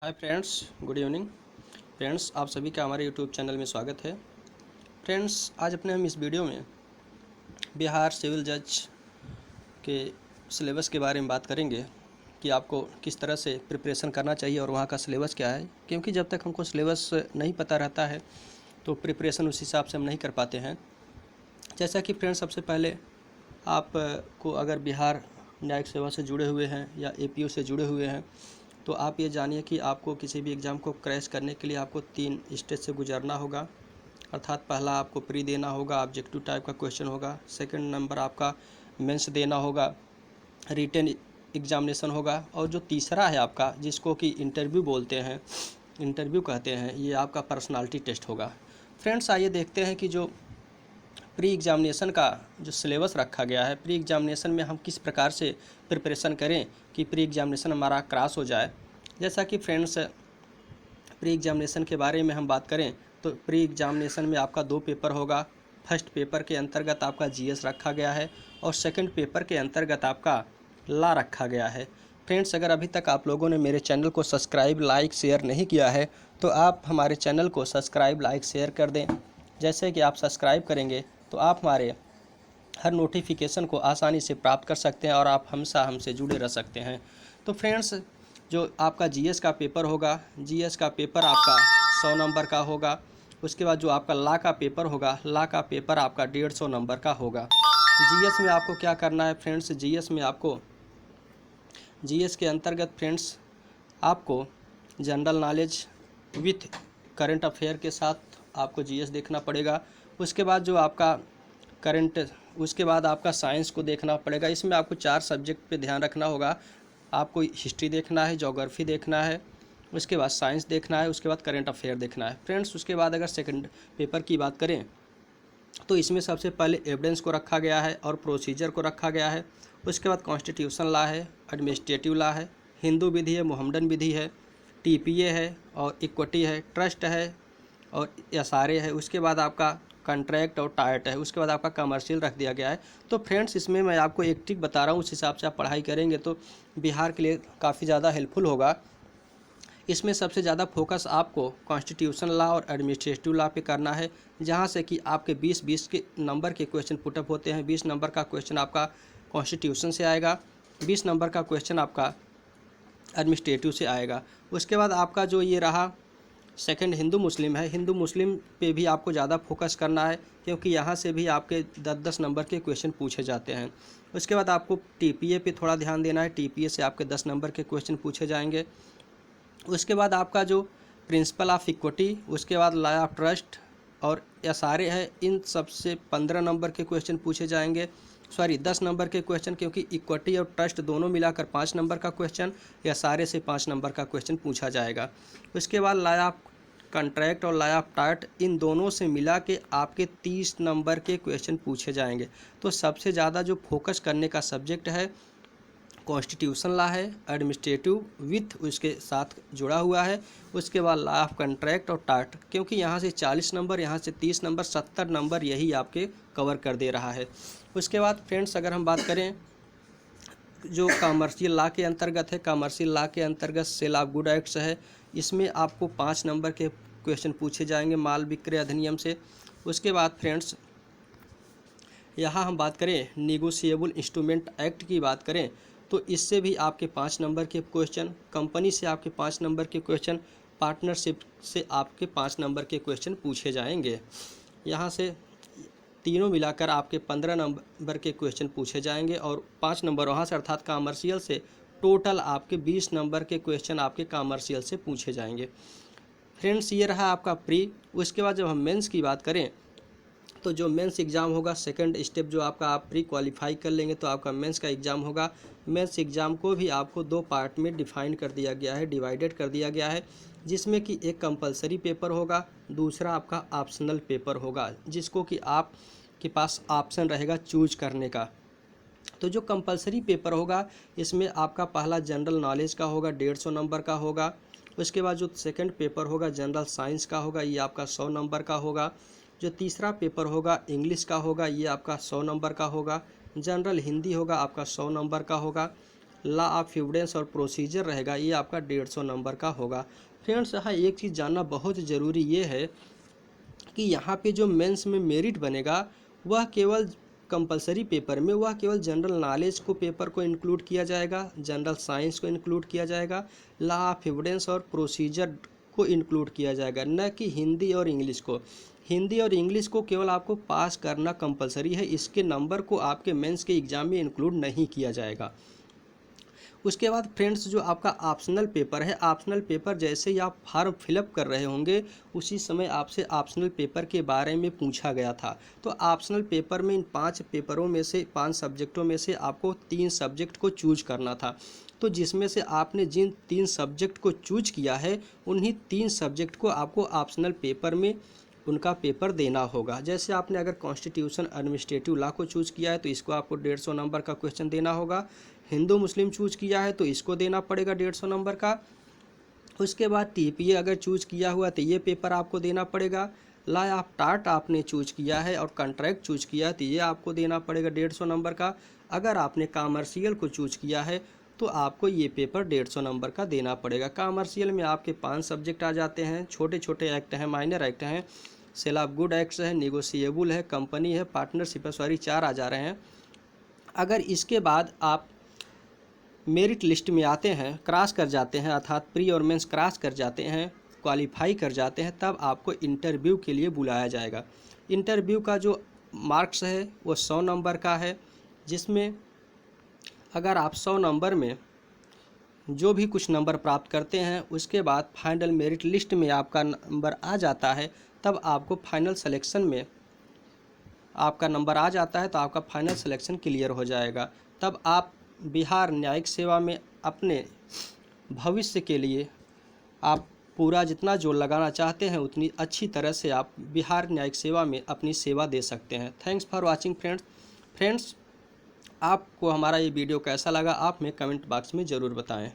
Hi friends, good evening. Friends, आप सभी का हमारे यूट्यूब चैनल में स्वागत है। फ्रेंड्स, आज अपने हम इस वीडियो में बिहार सिविल जज के सिलेबस के बारे में बात करेंगे कि आपको किस तरह से प्रिपरेशन करना चाहिए और वहाँ का सिलेबस क्या है, क्योंकि जब तक हमको सिलेबस नहीं पता रहता है तो प्रिपरेशन उस हिसाब से हम नहीं कर पाते हैं। जैसा कि फ्रेंड्स, सबसे पहले आपको अगर बिहार न्यायिक सेवा से जुड़े हुए हैं या एपीयू से जुड़े हुए हैं तो आप ये जानिए कि आपको किसी भी एग्ज़ाम को क्रैश करने के लिए आपको 3 स्टेज से गुजरना होगा। अर्थात पहला आपको प्री देना होगा, ऑब्जेक्टिव टाइप का क्वेश्चन होगा। सेकंड नंबर आपका मेंस देना होगा, रिटन एग्जामिनेशन होगा। और जो तीसरा है आपका, जिसको कि इंटरव्यू बोलते हैं, इंटरव्यू कहते हैं, ये आपका पर्सनालिटी टेस्ट होगा। फ्रेंड्स, आइए देखते हैं कि जो प्री एग्जामिनेशन का जो सिलेबस रखा गया है, प्री एग्जामिनेशन में हम किस प्रकार से प्रिपरेशन करें कि प्री एग्जामिनेशन हमारा क्रॉस हो जाए। जैसा कि फ्रेंड्स, प्री एग्जामिनेशन के बारे में हम बात करें तो प्री एग्जामिनेशन में आपका 2 पेपर होगा। फर्स्ट पेपर के अंतर्गत आपका जीएस रखा गया है और सेकंड पेपर के अंतर्गत आपका लॉ रखा गया है। फ्रेंड्स, अगर अभी तक आप लोगों ने मेरे चैनल को सब्सक्राइब, लाइक, शेयर नहीं किया है तो आप हमारे चैनल को सब्सक्राइब, लाइक, शेयर कर दें। जैसे कि आप सब्सक्राइब करेंगे तो आप हमारे हर नोटिफिकेशन को आसानी से प्राप्त कर सकते हैं और आप हमेशा हमसे जुड़े रह सकते हैं। तो फ्रेंड्स, जो आपका जीएस का पेपर होगा, जीएस का पेपर आपका 100 नंबर का होगा। उसके बाद जो आपका लॉ का पेपर होगा, लॉ का पेपर आपका 150 नंबर का होगा। जीएस में आपको क्या करना है फ्रेंड्स, जीएस में आपको जीएस के अंतर्गत फ्रेंड्स आपको general knowledge with current affair के साथ आपको जीएस देखना पड़ेगा। उसके बाद जो आपका करंट उसके बाद आपका साइंस को देखना पड़ेगा। इसमें आपको 4 सब्जेक्ट पे ध्यान रखना होगा। आपको हिस्ट्री देखना है, ज्योग्राफी देखना है, उसके बाद साइंस देखना है, उसके बाद करंट अफेयर देखना है। फ्रेंड्स, उसके बाद अगर सेकंड पेपर की बात करें तो इसमें सबसे पहले एविडेंस को रखा गया है और प्रोसीजर को रखा गया है। उसके बाद कॉन्स्टिट्यूशन लॉ है, एडमिनिस्ट्रेटिव लॉ है, हिंदू विधि है, मोहम्मडन विधि है, टीपीए है और इक्विटी है, ट्रस्ट है और एसआरए है। उसके बाद आपका कॉन्ट्रैक्ट और टाइट है। उसके बाद आपका कमर्शियल रख दिया गया है। तो फ्रेंड्स, इसमें मैं आपको एक ट्रिक बता रहा हूँ, उस हिसाब से आप पढ़ाई करेंगे तो बिहार के लिए काफ़ी ज़्यादा हेल्पफुल होगा। इसमें सबसे ज़्यादा फोकस आपको कॉन्स्टिट्यूशन लॉ और एडमिनिस्ट्रेटिव लॉ पे करना है, जहाँ से कि आपके 20-20 के नंबर के क्वेश्चन पुटअप होते हैं। 20 नंबर का क्वेश्चन आपका कॉन्स्टिट्यूशन से आएगा, 20 नंबर का क्वेश्चन आपका एडमिनिस्ट्रेटिव से आएगा। उसके बाद आपका जो ये रहा सेकंड हिंदू मुस्लिम है, हिंदू मुस्लिम पे भी आपको ज़्यादा फोकस करना है, क्योंकि यहाँ से भी आपके 10-10 नंबर के क्वेश्चन पूछे जाते हैं। उसके बाद आपको टीपीए पे थोड़ा ध्यान देना है, टीपीए से आपके 10 नंबर के क्वेश्चन पूछे जाएंगे। उसके बाद आपका जो प्रिंसिपल ऑफ इक्विटी, उसके बाद लॉ ऑफ ट्रस्ट और एसआरए है, इन सबसे 15 नंबर के क्वेश्चन पूछे जाएंगे। 10 नंबर के क्वेश्चन, क्योंकि इक्विटी और ट्रस्ट दोनों मिलाकर 5 नंबर का क्वेश्चन, एसआरए से 5 नंबर का क्वेश्चन पूछा जाएगा। उसके बाद लॉ ऑफ कॉन्ट्रैक्ट और लॉ ऑफ टाइट, इन दोनों से मिला के आपके 30 नंबर के क्वेश्चन पूछे जाएंगे। तो सबसे ज़्यादा जो फोकस करने का सब्जेक्ट है कॉन्स्टिट्यूशन लॉ है, एडमिनिस्ट्रेटिव विथ उसके साथ जुड़ा हुआ है। उसके बाद लॉ ऑफ कॉन्ट्रैक्ट और टाइट, क्योंकि यहाँ से 40 नंबर, यहाँ से 30 नंबर, 70 नंबर यही आपके कवर कर दे रहा है। उसके बाद फ्रेंड्स, अगर हम बात करें जो कमर्शियल लॉ के अंतर्गत है, कमर्शियल लॉ के अंतर्गत सेल ऑफ गुड एक्ट्स है, इसमें आपको 5 नंबर के क्वेश्चन पूछे जाएंगे माल विक्रय अधिनियम से। उसके बाद फ्रेंड्स, यहाँ हम बात करें निगोशिएबल इंस्ट्रूमेंट एक्ट की बात करें तो इससे भी आपके 5 नंबर के क्वेश्चन, कंपनी से आपके 5 नंबर के क्वेश्चन, पार्टनरशिप से आपके 5 नंबर के क्वेश्चन पूछे जाएंगे। यहाँ से तीनों मिलाकर आपके 15 नंबर के क्वेश्चन पूछे जाएंगे और 5 नंबर वहाँ से अर्थात कॉमर्शियल से टोटल आपके 20 नंबर के क्वेश्चन आपके कॉमर्शियल से पूछे जाएंगे। फ्रेंड्स, ये रहा आपका प्री। उसके बाद जब हम मेंस की बात करें तो जो मेंस एग्ज़ाम होगा, सेकंड स्टेप जो आपका आप प्री क्वालिफाई कर लेंगे तो आपका मेंस का एग्ज़ाम होगा। मेंस एग्ज़ाम को भी आपको 2 पार्ट में डिफाइन कर दिया गया है, डिवाइडेड कर दिया गया है, जिसमें कि एक कंपलसरी पेपर होगा, दूसरा आपका ऑप्शनल पेपर होगा, जिसको कि आप के पास ऑप्शन रहेगा चूज करने का। तो जो कंपलसरी पेपर होगा इसमें आपका पहला जनरल नॉलेज का होगा, 150 नंबर का होगा। उसके बाद जो सेकंड पेपर होगा जनरल साइंस का होगा, ये आपका 100 नंबर का होगा। जो तीसरा पेपर होगा इंग्लिश का होगा, ये आपका 100 नंबर का होगा। जनरल हिंदी होगा आपका 100 नंबर का होगा। लॉ ऑफ एविडेंस और प्रोसीजर रहेगा, ये आपका 150 नंबर का होगा। फ्रेंड्स यहाँ एक चीज़ जानना बहुत ज़रूरी ये है कि यहाँ पे जो मेंस में मेरिट बनेगा वह केवल कंपलसरी पेपर में वह केवल जनरल नॉलेज को पेपर को इंक्लूड किया जाएगा, जनरल साइंस को इंक्लूड किया जाएगा, लॉ ऑफ एविडेंस और प्रोसीजर को इंक्लूड किया जाएगा, न कि हिंदी और इंग्लिश को। हिंदी और इंग्लिश को केवल आपको पास करना कंपलसरी है, इसके नंबर को आपके मेंस के एग्ज़ाम में इंक्लूड नहीं किया जाएगा। उसके बाद फ्रेंड्स जो आपका ऑप्शनल पेपर है, ऑप्शनल पेपर जैसे ही आप फॉर्म फिलअप कर रहे होंगे उसी समय आपसे ऑप्शनल पेपर के बारे में पूछा गया था। तो ऑप्शनल पेपर में इन 5 पेपरों में से 5 सब्जेक्टों में से आपको 3 सब्जेक्ट को चूज करना था। तो जिसमें से आपने जिन 3 सब्जेक्ट को चूज किया है उन्हीं 3 सब्जेक्ट को आपको ऑप्शनल पेपर में उनका पेपर देना होगा। जैसे आपने अगर कॉन्स्टिट्यूशन एडमिनिस्ट्रेटिव लॉ को चूज़ किया है तो इसको आपको 150 नंबर का क्वेश्चन देना होगा। हिंदू मुस्लिम चूज़ किया है तो इसको देना पड़ेगा 150 नंबर का। उसके बाद टीपीए अगर चूज़ किया हुआ तो ये पेपर आपको देना पड़ेगा। लॉ ऑफ टार्ट आपने चूज़ किया है और कॉन्ट्रैक्ट चूज़ किया है तो ये आपको देना पड़ेगा 150 नंबर का। अगर आपने कॉमर्शियल को चूज़ किया है तो आपको ये पेपर 150 नंबर का देना पड़ेगा। कॉमर्शियल में आपके 5 सब्जेक्ट आ जाते हैं, छोटे छोटे एक्ट हैं, माइनर एक्ट हैं, सेल ऑफ गुड एक्ट्स है, नेगोशिएबल है, कंपनी है, पार्टनरशिप है, सॉरी 4 आ जा रहे हैं। अगर इसके बाद आप मेरिट लिस्ट में आते हैं, क्रॉस कर जाते हैं, अर्थात प्री और मेंस क्रॉस कर जाते हैं, क्वालिफाई कर जाते हैं, तब आपको इंटरव्यू के लिए बुलाया जाएगा। इंटरव्यू का जो मार्क्स है वो 100 नंबर का है, जिसमें अगर आप 100 नंबर में जो भी कुछ नंबर प्राप्त करते हैं उसके बाद फाइनल मेरिट लिस्ट में आपका नंबर आ जाता है, तब आपको फाइनल सिलेक्शन में आपका नंबर आ जाता है तो आपका फाइनल सिलेक्शन क्लियर हो जाएगा। तब आप बिहार न्यायिक सेवा में अपने भविष्य के लिए आप पूरा जितना जोर लगाना चाहते हैं उतनी अच्छी तरह से आप बिहार न्यायिक सेवा में अपनी सेवा दे सकते हैं। Thanks for watching friends. आपको हमारा ये वीडियो कैसा लगा आप हमें कमेंट बॉक्स में ज़रूर बताएं।